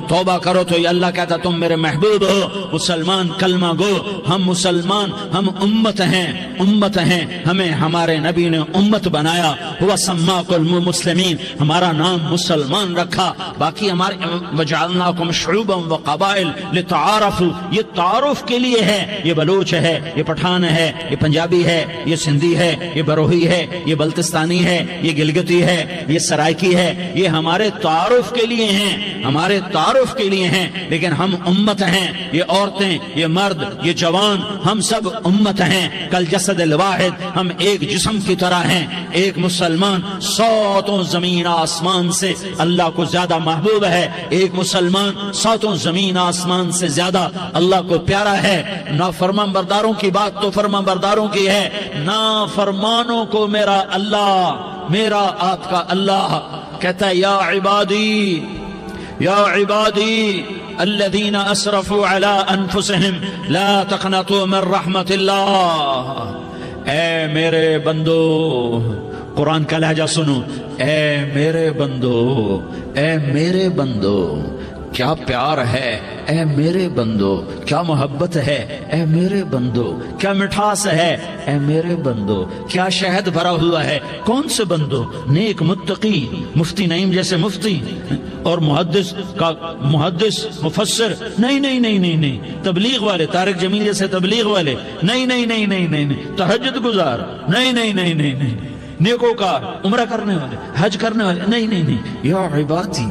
توبہ کرو تو یہ اللہ کہتا تم میرے محبوب ہو، مسلمان کلمہ گو، ہم مسلمان، ہم امت ہیں، ہمیں ہمارے نبی نے امت بنایا، ہوا سماکم المسلمین، ہمارا نام مسلمان رکھا، باقی ہمارے وجعلناکم شعوبا وقبائل لتعارفوا، یہ تعارف کے لیے ہے، یہ بلوچ ہے، یہ پٹھان ہے، یہ پنجابی ہے، یہ سندھی ہے، یہ بروہی ہے، یہ بلتستانی ہے، یہ گلگتی ہے، یہ سرائکی ہے، یہ ہمارے تعارف کے لیے ہیں، ہمارے تعارف کے لیے ہیں، لیکن ہم امت ہیں، یہ عورتیں، یہ مرد، یہ جوان، ہم سب امت ہیں، کل جسد الواحد، ہم ایک جسم کی طرح ہیں، ایک مسلمان ساتوں زمین آسمان سے اللہ کو زیادہ محبوب ہے، ایک مسلمان ساتوں زمین آسمان سے زیادہ اللہ کو پیارا ہے۔ نافرمان برداروں کی بات تو فرمان برداروں کی ہے، نافرمانوں کو میرا اللہ، میرا آپ کا اللہ کہتا ہے یا عبادی الذین اسرفوا علی انفسہم لا تقنطوا من رحمت اللہ، اے میرے بندو، قرآن کا لہجہ سنو، اے میرے بندو، اے میرے بندو، کیا پیار ہے، اے میرے بندو، کیا محبت ہے، اے میرے بندو، کیا مٹھاس ہے، اے میرے بندو، کیا شہد بھرا ہوا ہے، کون سے بندو، نیک متقی، مفتی نعیم جیسے مفتی اور محدث مفسر، نہیں، تبلیغ والے، طارق جمیل جیسے تبلیغ والے، نہیں، تہجد گزار، نہیں، نیکوکار، عمرہ کرنے والے، حج کرنے والے، نہیں، یا عبادی،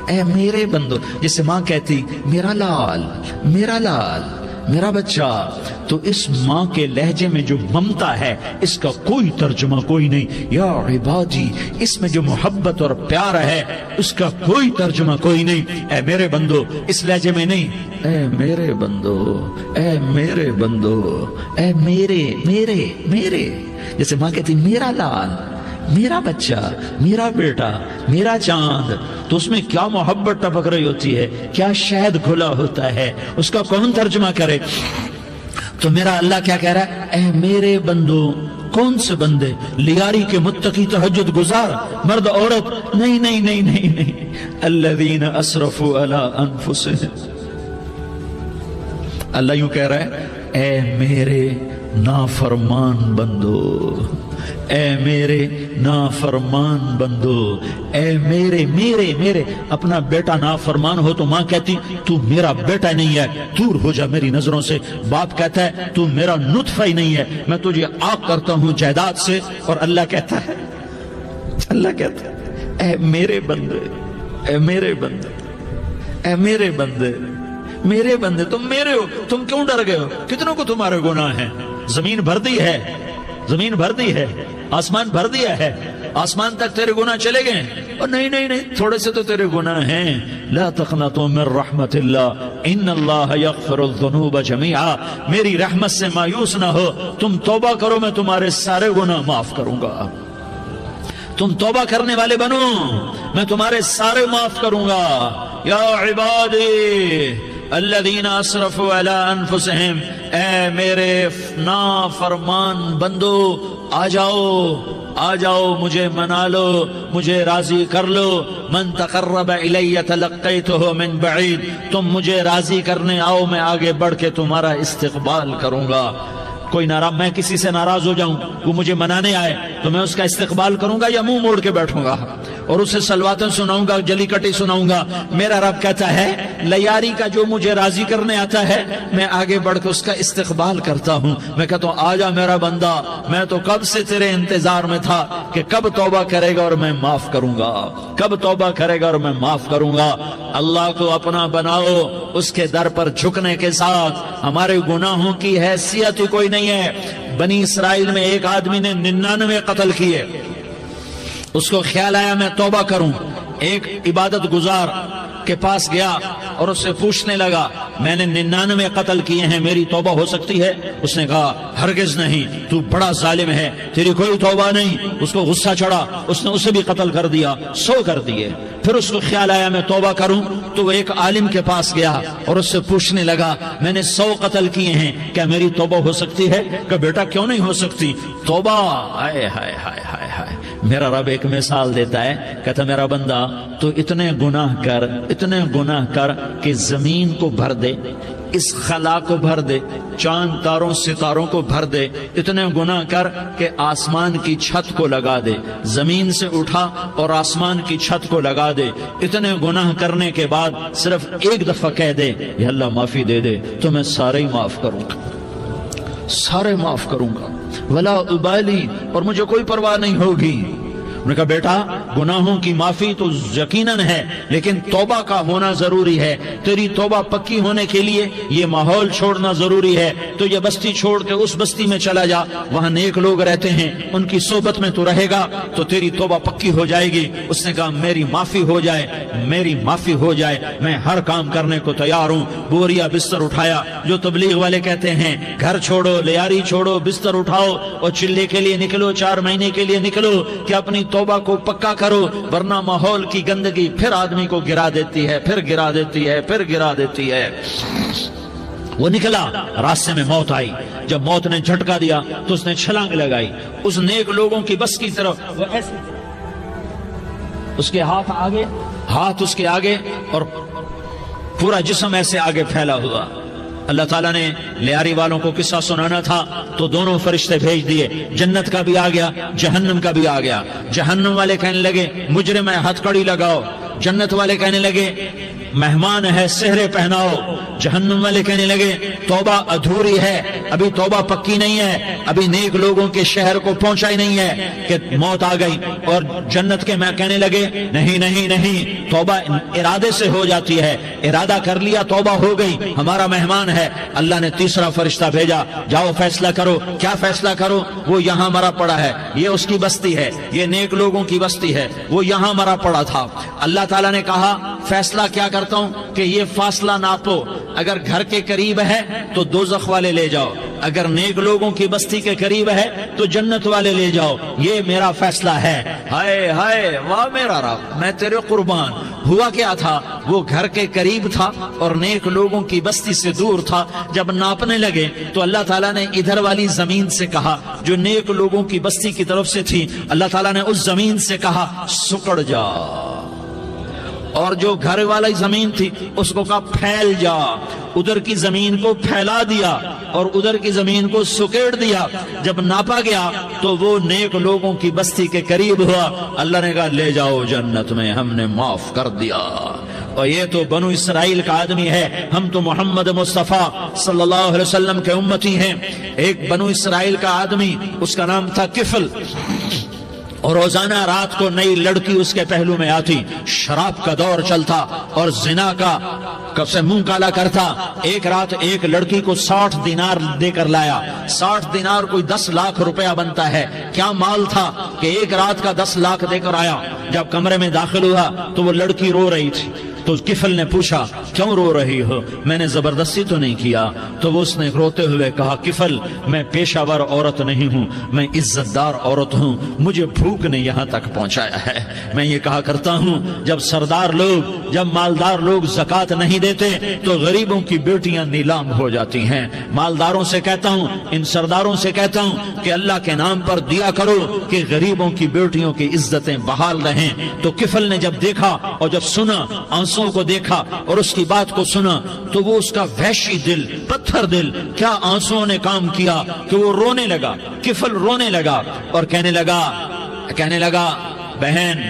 اے میرے بندو، جسے ماں کہتی میرا لال، میرا بچہ، تو اس ماں کے لہجے میں جو ممتا ہے اس کا کوئی ترجمہ کوئی نہیں، یا عبادی، اس میں جو محبت اور پیار ہے اس کا کوئی ترجمہ کوئی نہیں، اے میرے بندو، اس لہجے میں نہیں، اے میرے بندو، اے میرے بندو، اے میرے، جیسے ماں کہتی میرا لال، میرا بچہ، میرا بیٹا، میرا چاند، تو اس میں کیا محبت ٹپک رہی ہوتی ہے، کیا شہد کھلا ہوتا ہے، اس کا کون ترجمہ کرے؟ تو میرا اللہ کیا کہہ رہا ہے، اے میرے بندو، کون سے بندے؟ لیاری کے متقی، تہجد گزار، مرد عورت، نہیں، الذین اسرفوا علی انفسہم، اللہ یوں کہہ رہا ہے، اے میرے نافرمان بندو، اے میرے نافرمان بندو، اے میرے اپنا بیٹا نافرمان ہو تو ماں کہتی تو میرا بیٹا نہیں ہے، دور ہو جا میری نظروں سے، باپ کہتا ہے تو میرا نطفہ ہی نہیں ہے، میں تجھے عاق کرتا ہوں جائیداد سے، اور اللہ کہتا ہے اے میرے بندے، اے میرے بندے، اے میرے بندے، میرے بندے، تم میرے ہو، تم کیوں ڈر گئے ہو؟ کتنوں کو تمہارے گناہ ہیں، زمین بھر دی ہے، آسمان بھر دیا ہے، آسمان تک تیرے گناہ چلے گئے، اور نہیں، تھوڑے سے تو تیرے گناہ ہیں، لا تقنطوا من رحمت اللہ ان اللہ یغفر الذنوب جميعا، میری رحمت سے مایوس نہ ہو، تم توبہ کرو میں تمہارے سارے گناہ معاف کروں گا، تم توبہ کرنے والے بنو میں تمہارے سارے معاف کروں گا، یا عبادی الذین اسرفوا علی انفسہم، اے میرے نافرمان بندو، آ جاؤ مجھے منا لو، مجھے راضی کر لو، من تقرب الی تلقیتہ من بعید، تم مجھے راضی کرنے آؤ، میں آگے بڑھ کے تمہارا استقبال کروں گا، کوئی ناراض، میں کسی سے ناراض ہو جاؤں، وہ مجھے منانے آئے تو میں اس کا استقبال کروں گا یا منہ موڑ کے بیٹھوں گا اور اسے سلواتیں سناؤں گا، جلی کٹی سناؤں گا؟ میرا رب کہتا ہے لیاری کا جو مجھے راضی کرنے آتا ہے میں آگے بڑھ کے اس کا استقبال کرتا ہوں، میں کہتا ہوں آجا میرا بندہ، میں تو کب سے تیرے انتظار میں تھا کہ کب توبہ کرے گا اور میں معاف کروں گا، کب توبہ کرے گا اور میں معاف کروں گا۔ اللہ کو اپنا بناؤ، اس کے در پر جھکنے کے ساتھ ہمارے گناہوں کی حیثیت ہی کوئی نہیں ہے۔ بنی اسرائیل میں ایک آدمی نے 99 قتل کیے، اس کو خیال آیا میں توبہ کروں، ایک عبادت گزار کے پاس گیا اور اس سے پوچھنے لگا میں نے 99 قتل کیے ہیں، میری توبہ ہو سکتی ہے؟ اس نے کہا ہرگز نہیں، تو بڑا ظالم ہے، تیری کوئی توبہ نہیں۔ اس کو غصہ چڑھا، اس نے اسے بھی قتل کر دیا، 100 کر دیے۔ پھر اس کو خیال آیا میں توبہ کروں، تو وہ ایک عالم کے پاس گیا اور اس سے پوچھنے لگا میں نے 100 قتل کیے ہیں، کیا میری توبہ ہو سکتی ہے؟ کہ بیٹا کیوں نہیں ہو سکتی؟ توبہ، ہائے ہائے ہائے ہائے ہائے، میرا رب ایک مثال دیتا ہے، کہتا میرا بندہ تو اتنے گناہ کر کہ زمین کو بھر دے، اس خلا کو بھر دے، چاند تاروں ستاروں کو بھر دے، اتنے گناہ کر کہ آسمان کی چھت کو لگا دے، زمین سے اٹھا اور آسمان کی چھت کو لگا دے، اتنے گناہ کرنے کے بعد صرف ایک دفعہ کہہ دے یا اللہ معافی دے دے تو میں سارے ہی معاف کروں گا، سارے معاف کروں گا، ولا ابالی، اور مجھے کوئی پرواہ نہیں ہوگی۔ انہوں نے کہا بیٹا گناہوں کی معافی تو یقیناً ہے، لیکن توبہ کا ہونا ضروری ہے، تیری توبہ پکی ہونے کے لیے یہ ماحول چھوڑنا ضروری ہے، تو یہ بستی چھوڑ کے اس بستی میں چلا جا، وہاں نیک لوگ رہتے ہیں، ان کی صحبت میں تو رہے گا تو تیری توبہ پکی ہو جائے گی۔ اس نے کہا میری معافی ہو جائے، میری معافی ہو جائے، میں ہر کام کرنے کو تیار ہوں۔ بوریا بستر اٹھایا، جو تبلیغ والے کہتے ہیں گھر چھوڑو، لیاری چھوڑو، بستر اٹھاؤ اور چلے کے لیے نکلو، 4 مہینے کے لیے نکلو کہ اپنی توبہ کو پکا کرو، ورنہ ماحول کی گندگی پھر آدمی کو گرا دیتی ہے، پھر گرا دیتی ہے، پھر گرا دیتی ہے۔ وہ نکلا، راستے میں موت آئی، جب موت نے جھٹکا دیا تو اس نے چھلانگ لگائی اس نیک لوگوں کی بس کی طرف، وہ ایسے اس کے ہاتھ اس کے آگے اور پورا جسم ایسے آگے پھیلا ہوا۔ اللہ تعالیٰ نے لیاری والوں کو قصہ سنانا تھا تو دونوں فرشتے بھیج دیے، جنت کا بھی آ گیا، جہنم کا بھی آ گیا۔ جہنم والے کہنے لگے مجرم ہے ہتھ کڑی لگاؤ، جنت والے کہنے لگے مہمان ہے سہرے پہناؤ، جہنم والے کہنے لگے توبہ ادھوری ہے، ابھی توبہ پکی نہیں ہے، ابھی نیک لوگوں کے شہر کو پہنچا ہی نہیں ہے کہ موت آ گئی۔ اور جنت کے میں کہنے لگے نہیں نہیں نہیں، توبہ ارادے سے ہو جاتی ہے، ارادہ کر لیا توبہ ہو گئی، ہمارا مہمان ہے۔ اللہ نے تیسرا فرشتہ بھیجا، جاؤ فیصلہ کرو۔ کیا فیصلہ کرو؟ وہ یہاں مرا پڑا ہے، یہ اس کی بستی ہے، یہ نیک لوگوں کی بستی ہے، وہ یہاں مرا پڑا تھا۔ اللہ تعالیٰ نے کہا فیصلہ کیا کرتا ہوں کہ یہ فاصلہ ناپو، اگر گھر کے قریب ہے تو دوزخ والے لے جاؤ، اگر نیک لوگوں کی بستی کے قریب ہے تو جنت والے لے جاؤ، یہ میرا فیصلہ ہے۔ ہائے ہائے واہ میرا رب، میں تیرے قربان۔ ہوا کیا تھا؟ وہ گھر کے قریب تھا اور نیک لوگوں کی بستی سے دور تھا۔ جب ناپنے لگے تو اللہ تعالیٰ نے ادھر والی زمین سے کہا جو نیک لوگوں کی بستی کی طرف سے تھی، اللہ تعالیٰ نے اس زمین سے کہا سکڑ جا، اور جو گھر والی زمین تھی اس کو کہا پھیل جا، ادھر کی زمین کو پھیلا دیا اور ادھر کی زمین کو سکیڑ دیا۔ جب ناپا گیا تو وہ نیک لوگوں کی بستی کے قریب ہوا، اللہ نے کہا لے جاؤ جنت میں، ہم نے معاف کر دیا۔ اور یہ تو بنو اسرائیل کا آدمی ہے، ہم تو محمد مصطفیٰ صلی اللہ علیہ وسلم کے امتی ہیں۔ ایک بنو اسرائیل کا آدمی، اس کا نام تھا کفل، اور روزانہ رات کو نئی لڑکی اس کے پہلو میں آتی، شراب کا دور چلتا اور زنا کا کب سے منہ کالا کرتا۔ ایک رات ایک لڑکی کو 60 دینار دے کر لایا، 60 دینار کوئی 10 لاکھ روپیہ بنتا ہے۔ کیا مال تھا کہ ایک رات کا 10 لاکھ دے کر آیا۔ جب کمرے میں داخل ہوا تو وہ لڑکی رو رہی تھی، تو کفل نے پوچھا کیوں رو رہی ہو؟ میں نے زبردستی تو نہیں کیا۔ تو وہ اس نے روتے ہوئے کہا کفل میں پیشہ ور عورت نہیں ہوں، میں عزت دار عورت ہوں، مجھے بھوک نے یہاں تک پہنچایا ہے۔ میں یہ کہا کرتا ہوں جب سردار لوگ، جب مالدار لوگ زکوٰۃ نہیں دیتے تو غریبوں کی بیٹیاں نیلام ہو جاتی ہیں۔ مالداروں سے کہتا ہوں، ان سرداروں سے کہتا ہوں کہ اللہ کے نام پر دیا کرو کہ غریبوں کی بیٹیوں کی عزتیں بحال رہیں۔ تو کفل نے جب دیکھا اور جب سنا، آنسو کو دیکھا اور اس کی بات کو سنا، تو وہ اس کا وحشی دل، پتھر دل، کیا آنسوؤں نے کام کیا کہ وہ رونے لگا۔ کفل رونے لگا اور کہنے لگا بہن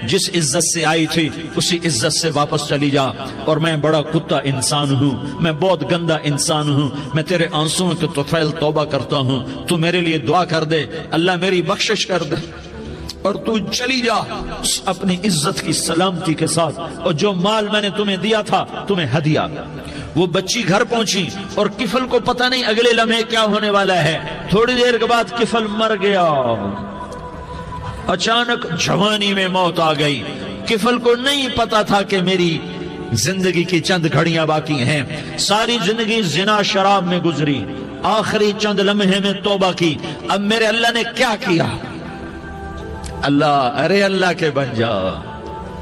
جس عزت سے آئی تھی اسی عزت سے واپس چلی جا، اور میں بڑا کتا انسان ہوں، میں بہت گندا انسان ہوں، میں تیرے آنسوؤں کے طفیل توبہ کرتا ہوں، تو میرے لیے دعا کر دے، اللہ میری بخشش کر دے، اور تو چلی جا اپنی عزت کی سلامتی کے ساتھ، اور جو مال میں نے تمہیں دیا تھا تمہیں ہدیہ۔ وہ بچی گھر پہنچی اور کفل کو پتہ نہیں اگلے لمحے کیا ہونے والا ہے۔ تھوڑی دیر کے بعد کفل مر گیا، اچانک جوانی میں موت آ گئی۔ کفل کو نہیں پتا تھا کہ میری زندگی کی چند گھڑیاں باقی ہیں، ساری زندگی زنا شراب میں گزری، آخری چند لمحے میں توبہ کی۔ اب میرے اللہ نے کیا کیا؟ اللہ، ارے اللہ کے بن جا،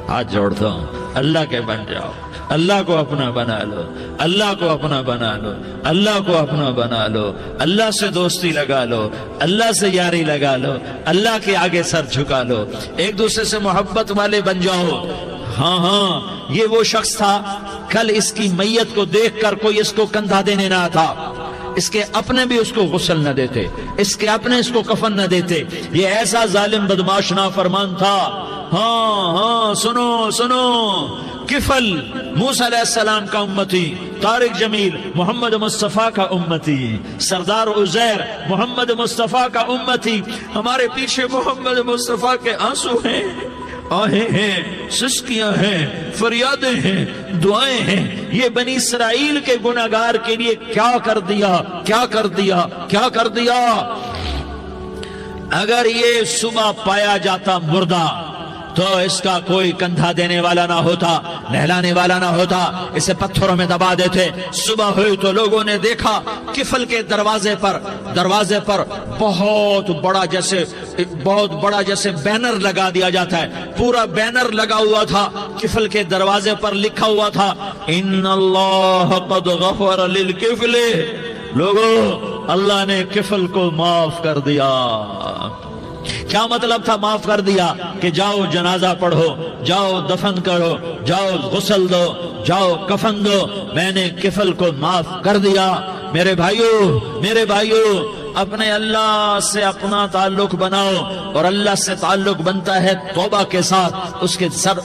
ہاتھ جوڑتا ہوں، اللہ کے بن جاؤ، اللہ کو اپنا بنا لو، اللہ کو اپنا بنا لو، اللہ کو اپنا بنا لو، اللہ سے دوستی لگا لو، اللہ سے یاری لگا لو، اللہ کے آگے سر جھکا لو، ایک دوسرے سے محبت والے بن جاؤ۔ ہاں ہاں، یہ وہ شخص تھا، کل اس کی میت کو دیکھ کر کوئی اس کو کندھا دینے نہ تھا، اس کے اپنے بھی اس کو غسل نہ دیتے، اس کے اپنے اس کو کفن نہ دیتے، یہ ایسا ظالم بدماش نافرمان تھا۔ ہاں ہاں، سنو سنو، کفل موسیٰ علیہ السلام کا امتی، طارق جمیل محمد مصطفیٰ کا امتی، سردار عزیر محمد مصطفیٰ کا امتی، ہمارے پیچھے محمد مصطفیٰ کے آنسو ہیں، آہیں ہیں، سسکیاں ہیں، فریادیں ہیں، دعائیں ہیں۔ یہ بنی اسرائیل کے گناہگار کے لیے کیا کر دیا، کیا کر دیا، کیا کر دیا۔ اگر یہ صبح پایا جاتا مردہ تو اس کا کوئی کندھا دینے والا نہ ہوتا، نہلانے والا نہ ہوتا، اسے پتھروں میں دبا دیتے۔ صبح ہوئی تو لوگوں نے دیکھا کفل کے دروازے پر بہت بڑا جیسے بینر لگا دیا جاتا ہے، پورا بینر لگا ہوا تھا، کفل کے دروازے پر لکھا ہوا تھا ان اللہ قد غفر للکفل، لوگوں اللہ نے کفل کو معاف کر دیا۔ کیا مطلب تھا معاف کر دیا؟ کہ جاؤ جنازہ پڑھو، جاؤ دفن کرو، جاؤ غسل دو، جاؤ کفن دو، میں نے کفل کو معاف کر دیا۔ میرے بھائیو، اپنے اللہ سے اپنا تعلق بناؤ، اور اللہ سے تعلق بنتا ہے توبہ کے ساتھ،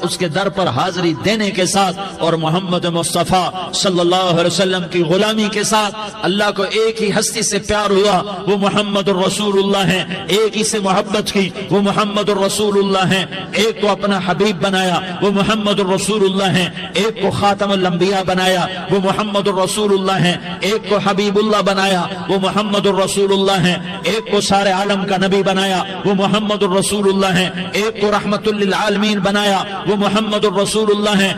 اس کے در پر حاضری دینے کے ساتھ، اور محمد مصطفیٰ صلی اللہ علیہ وسلم کی غلامی کے ساتھ۔ اللہ کو ایک ہی ہستی سے پیار ہوا، وہ محمد الرسول اللہ ہیں، ایک ہی سے محبت کی، وہ محمد الرسول اللہ ہیں، ایک کو اپنا حبیب بنایا، وہ محمد الرسول اللہ ہیں، ایک کو خاتم الانبیاء بنایا، وہ محمد الرسول اللہ ہیں، ایک کو حبیب اللہ بنایا، وہ محمد الرسول اللہ ہیں، ایک کو سارے عالم کا نبی بنایا، وہ محمد الرسول اللہ ہیں، ایک کو رحمت للعالمین بنایا، وہ محمد الرسول اللہ ہیں،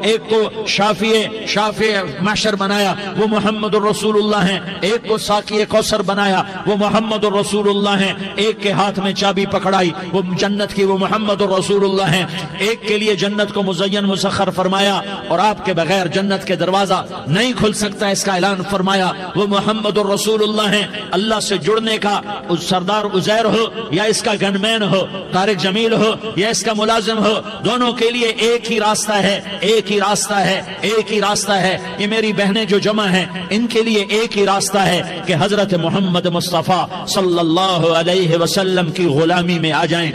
ایک کو شافع محشر بنایا، وہ محمد الرسول اللہ ہیں، ایک کو ساقی کوثر بنایا، وہ محمد الرسول اللہ ہیں، ایک کے ہاتھ میں چابی پکڑائی، وہ جنت کی، وہ محمد الرسول اللہ ہیں، ایک کے لیے جنت کو مزین مسخر فرمایا، اور آپ کے بغیر جنت کے دروازہ نہیں کھل سکتا، اس کا اعلان فرمایا، وہ محمد الرسول اللہ ہیں۔ اللہ سے جڑنے کا سردار عزیر ہو یا اس کا گن مین ہو، طارق جمیل ہو یا اس کا ملازم ہو، دونوں کے لیے ایک ہی راستہ ہے، ایک ہی راستہ ہے، ایک ہی راستہ ہے۔ یہ میری بہنیں جو جمع ہیں، ان کے لیے ایک ہی راستہ ہے کہ حضرت محمد مصطفیٰ صلی اللہ علیہ وسلم کی غلامی میں آ جائیں،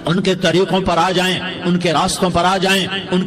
ان کے طریقوں پر آ جائیں، ان کے راستوں پر آ جائیں، ان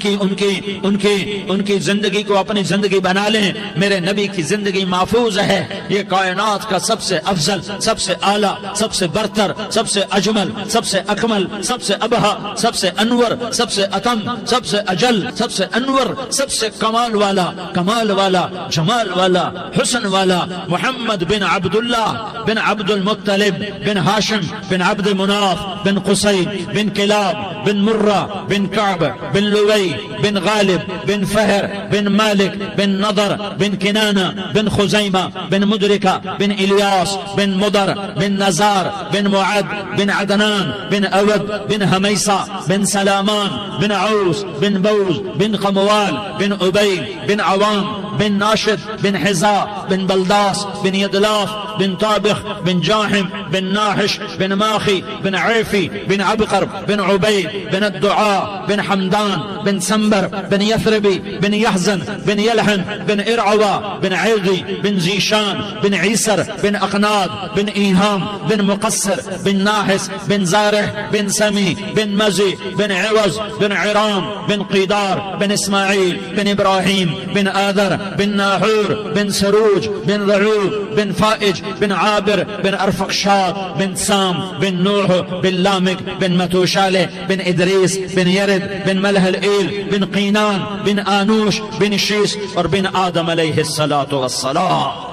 کی زندگی کو اپنی زندگی بنا لیں۔ میرے نبی کی زندگی محفوظ ہے، یہ کائنات کا سب سے افضل، سب سے اعلیٰ، سب سے برتر، سب سے اجمل، سب سے اکمل، سب سے ابہا، سب سے انور، سب سے اتم، سب سے اجل، سب سے انور، سب سے کمال والا، جمال والا، حسن والا، محمد بن عبداللہ بن عبد المطلب بن ہاشم بن عبد مناف بن قصی بن کلاب بن مرہ بن کعب بن لوی بن غالب بن فہر بن مالک بن نضر بن کنانہ بن خزیمہ بن مدرکہ بن الیاس بن مدر بن نزار بن معد بن عدنان بن اود بن حمیسہ بن سلامان بن عوس بن بوز بن قموال بن عبید بن عوام بن ناشد بن حزا بن بلداس بن یدلاف بن طابخ بن جاحم بن ناحش بن ماخی بن عیفی بن عبقر بن عبید بن الدعاء بن حمدان بن سنبر بن یثربی بن یحزن بن یلحن بن ارعوا بن عیغی بن زیشان بن عیسر بن اقناد بن ایہام بن مقصر بن ناحس بن زارح بن سمی بن مزی بن عوض بن عرام بن قیدار بن اسماعیل بن ابراہیم بن آذر بن ناحور بن سروج بن رعوب بن فائج بن عابر بن ارفقشاد بن سام بن نوح بن لامک بن متوشالہ بن ادریس بن یرد بن ملح الایل بن قینان بن آنوش بن شیس اور بن آدم علیہ الصلاۃ والسلام۔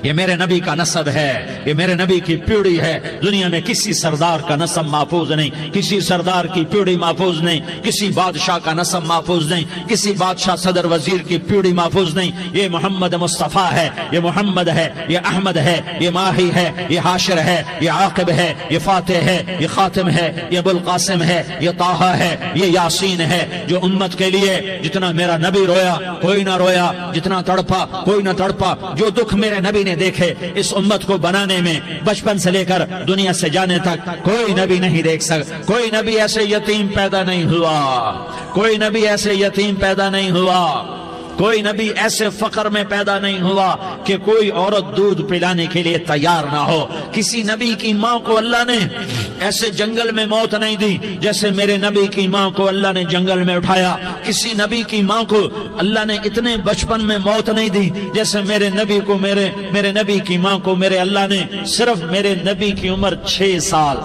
یہ میرے نبی کا نسب ہے، یہ میرے نبی کی پیڑھی ہے. دنیا میں کسی سردار کا نسب محفوظ نہیں، کسی سردار کی پیڑھی محفوظ نہیں، کسی بادشاہ کا نسب محفوظ نہیں، کسی بادشاہ صدر وزیر کی پیڑھی محفوظ نہیں. یہ محمد مصطفیٰ ہے، یہ محمد ہے، یہ احمد ہے، یہ ماہی ہے، یہ حاشر ہے، یہ عاقب ہے، یہ فاتح ہے، یہ خاتم ہے، یہ ابو القاسم ہے، یہ طٰہٰ ہے، یہ یاسین ہے. جو امت کے لیے جتنا میرا نبی رویا کوئی نہ رویا، جتنا تڑپا کوئی نہ تڑپا، جو دکھ میرے نبی نے دیکھے اس امت کو بنانے میں، بچپن سے لے کر دنیا سے جانے تک کوئی نبی نہیں دیکھ سکتا. کوئی نبی ایسے یتیم پیدا نہیں ہوا، کوئی نبی ایسے یتیم پیدا نہیں ہوا، کوئی نبی ایسے فقر میں پیدا نہیں ہوا کہ کوئی عورت دودھ پلانے کے لیے تیار نہ ہو. کسی نبی کی ماں کو اللہ نے ایسے جنگل میں موت نہیں دی جیسے میرے نبی کی ماں کو اللہ نے جنگل میں اٹھایا. کسی نبی کی ماں کو اللہ نے اتنے بچپن میں موت نہیں دی جیسے میرے نبی کو میرے نبی کی ماں کو میرے اللہ نے صرف میرے نبی کی عمر 6 سال،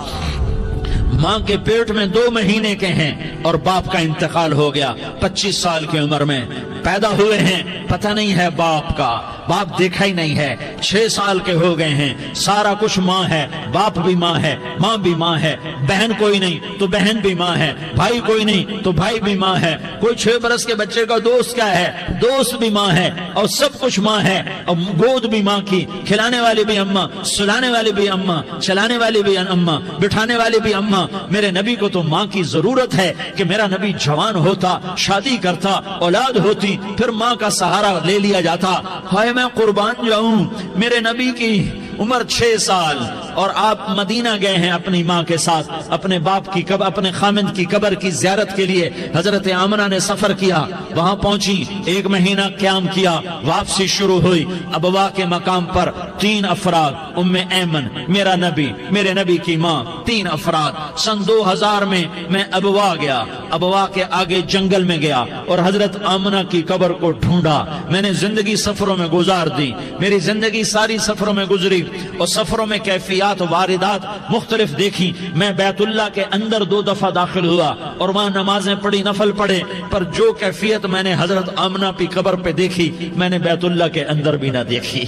ماں کے پیٹ میں 2 مہینے کے ہیں اور باپ کا انتقال ہو گیا. 25 سال کی عمر میں پیدا ہوئے ہیں، پتہ نہیں ہے باپ کا، باپ دیکھا ہی نہیں ہے. 6 سال کے ہو گئے ہیں، سارا کچھ ماں ہے، باپ بھی ماں ہے، ماں بھی ماں ہے، بہن کوئی نہیں تو بہن بھی ماں ہے، بھائی کوئی نہیں تو بھائی بھی ماں ہے. کوئی 6 برس کے بچے کا دوست کیا ہے، دوست بھی ماں ہے، اور سب کچھ ماں ہے. اور گود بھی ماں کی، کھلانے والی بھی اماں، سلانے والی بھی اماں، چلانے والی بھی اماں، بٹھانے والی بھی اماں. میرے نبی کو تو ماں کی ضرورت ہے کہ میرا نبی جوان ہوتا، شادی کرتا، اولاد ہوتی، پھر ماں کا سہارا لے لیا جاتا. ہائے میں قربان جاؤں، میرے نبی کی عمر 6 سال اور آپ مدینہ گئے ہیں اپنی ماں کے ساتھ، اپنے باپ کی اپنے خامند کی قبر کی زیارت کے لیے. حضرت آمنہ نے سفر کیا، وہاں پہنچی، 1 مہینہ قیام کیا، واپسی شروع ہوئی. ابوا کے مقام پر 3 افراد، ام ایمن، میرا نبی، میرے نبی کی ماں، 3 افراد. سن 2000 میں ابوا گیا، ابوا کے آگے جنگل میں گیا اور حضرت آمنہ کی قبر کو ڈھونڈا. میں نے زندگی سفروں میں گزار دی، میری زندگی ساری سفروں میں گزری اور سفروں میں کیفیات واردات مختلف دیکھی. میں بیت اللہ کے اندر 2 دفعہ داخل ہوا اور وہاں نمازیں پڑھی، نفل پڑھے، پر جو کیفیت میں نے حضرت آمنہ کی قبر پہ دیکھی میں نے بیت اللہ کے اندر بھی نہ دیکھی.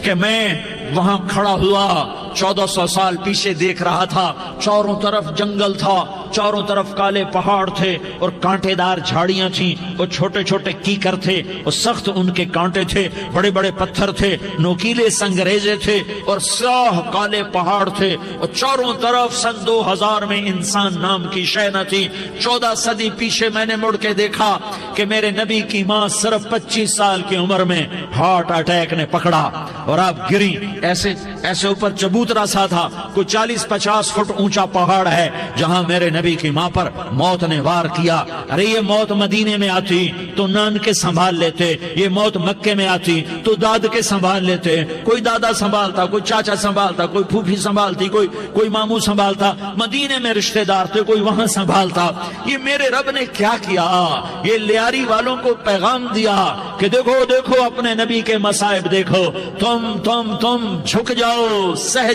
کہ میں وہاں کھڑا ہوا 1400 سال پیچھے دیکھ رہا تھا، چاروں طرف جنگل تھا، چاروں طرف کالے پہاڑ تھے اور کانٹے دار جھاڑیاں تھیں اور چھوٹے چھوٹے کیکر تھے اور سخت ان کے کانٹے تھے، بڑے بڑے پتھر تھے، نوکیلے سنگریزے تھے اور سیاہ کالے پہاڑ تھے اور چاروں طرف. سن 2000 میں انسان نام کی شے نہ تھی. 14 صدی پیچھے میں نے مڑ کے دیکھا کہ میرے نبی کی ماں صرف 25 سال کی عمر میں ہارٹ اٹیک نے پکڑا اور آپ گری. ایسے اوپر چبوترا سا تھا، کوئی 40-50 فٹ اونچا پہاڑ ہے جہاں میرے نبی کی ماں پر موت نے وار کیا. ارے یہ موت مدینے میں آتی تو نان کے سنبھال لیتے، یہ موت مکے میں آتی تو داد کے سنبھال لیتے. کوئی دادا سنبھالتا، کوئی چاچا سنبھالتا، کوئی پھوپھی سنبھالتی، کوئی ماموں سنبھالتا. مدینے میں رشتہ دار تھے، کوئی وہاں سنبھالتا. یہ میرے رب نے کیا کیا؟ یہ لیاری والوں کو پیغام دیا کہ دیکھو دیکھو اپنے نبی کے مصائب دیکھو، تم جھک جاؤ، سہ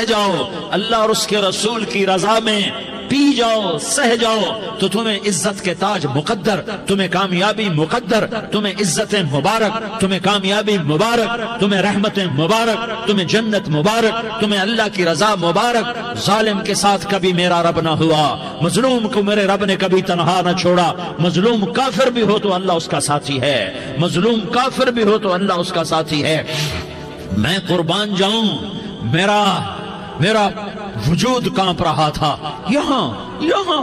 جاؤ اللہ اور اس کے رسول کی رضا میں پی جاؤ، سہ جاؤ تو تمہیں عزت کے تاج مقدر، تمہیں کامیابی مقدر، تمہیں عزت مبارک، تمہیں کامیابی مبارک، تمہیں رحمت مبارک، تمہیں جنت مبارک، تمہیں اللہ کی رضا مبارک. ظالم کے ساتھ کبھی میرا رب نہ ہوا، مظلوم کو میرے رب نے کبھی تنہا نہ چھوڑا. مظلوم کافر بھی ہو تو اللہ اس کا ساتھی ہے، مظلوم کافر بھی ہو تو اللہ اس کا ساتھی ہے. میں قربان جاؤں، میرا وجود کانپ رہا تھا. یہاں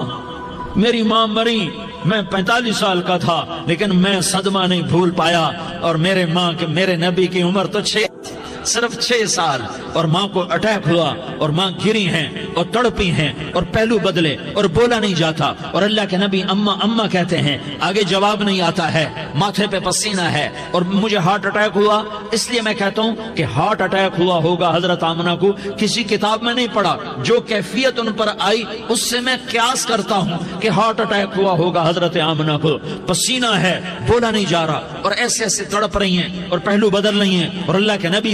میری ماں مری، میں 45 سال کا تھا لیکن میں صدمہ نہیں بھول پایا. اور میرے نبی کی عمر تو صرف 6 سال اور ماں کو اٹیک ہوا اور ماں گری ہیں اور تڑپی ہیں اور پہلو بدلے اور بولا نہیں جاتا اور اللہ کے نبی اماں کہتے ہیں، آگے جواب نہیں آتا ہے، ماتھے پہ پسینہ ہے. اور مجھے ہارٹ اٹیک ہوا، اس لیے میں کہتا ہوں کہ ہارٹ اٹیک ہوا ہوگا حضرت آمنہ کو، کسی کتاب میں نہیں پڑھا. جو کیفیت ان پر آئی اس سے میں قیاس کرتا ہوں کہ ہارٹ اٹیک ہوا ہوگا حضرت آمنہ کو. پسینہ ہے، بولا نہیں جا رہا اور ایسے تڑپ رہی ہیں اور پہلو بدل رہی ہیں اور اللہ کے نبی